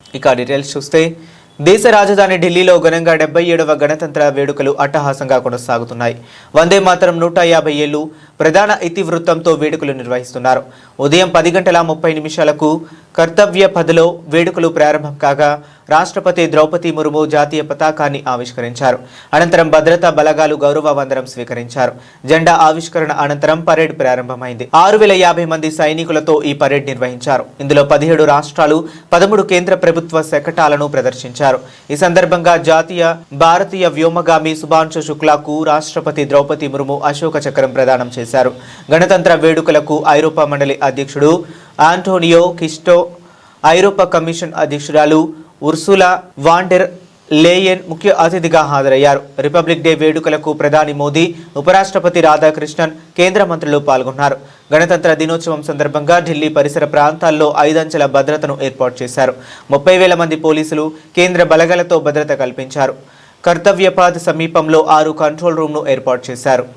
ఇక డీటెయిల్స్ చూస్తే దేశ రాజధాని ఢిల్లీలో ఘనంగా 77వ గణతంత్ర వేడుకలు అట్టహాసంగా కొనసాగుతున్నాయి. వందే మాతరం 150 ఏళ్లు ప్రధాన ఇతివృత్తంతో వేడుకలు నిర్వహిస్తున్నారు. ఉదయం 10:30 కర్తవ్య పథలో వేడుకలు ప్రారంభం కాగా రాష్ట్రపతి ద్రౌపది ముర్ము జాతీయ పతాకాన్ని ఆవిష్కరించారు. అనంతరం భద్రతా బలగాలు గౌరవ వందనం స్వీకరించారు. జెండా ఆవిష్కరణ అనంతరం పరేడ్ ప్రారంభమైంది. 6050 మంది సైనికులతో ఈ పరేడ్ నిర్వహించారు. ఇందులో 17 రాష్ట్రాలు 13 కేంద్ర ప్రభుత్వ శకటాలను ప్రదర్శించారు. ఈ సందర్భంగా భారతీయ వ్యోమగామి శుభాంశు శుక్లాకు రాష్ట్రపతి ద్రౌపది ముర్ము అశోక చక్రం ప్రదానం చేశారు. గణతంత్ర వేడుకలకు ఐరోపా మండలి అధ్యక్షుడు ఆంటోనియో కిస్టో, ఐరోపా కమిషన్ అధ్యక్షురాలు ఉర్సులా వాన్ డెర్ లేయెన్ ముఖ్య అతిథిగా హాజరయ్యారు. రిపబ్లిక్ డే వేడుకలకు ప్రధాని మోదీ, ఉపరాష్ట్రపతి రాధాకృష్ణన్, కేంద్ర మంత్రులు పాల్గొన్నారు. గణతంత్ర దినోత్సవం సందర్భంగా ఢిల్లీ పరిసర ప్రాంతాల్లో 5 అంచెల భద్రతను ఏర్పాటు చేశారు. 30,000 మంది పోలీసులు, కేంద్ర బలగాలతో భద్రత కల్పించారు. కర్తవ్య పథ్ సమీపంలో 6 కంట్రోల్ రూమ్ను ఏర్పాటు చేశారు.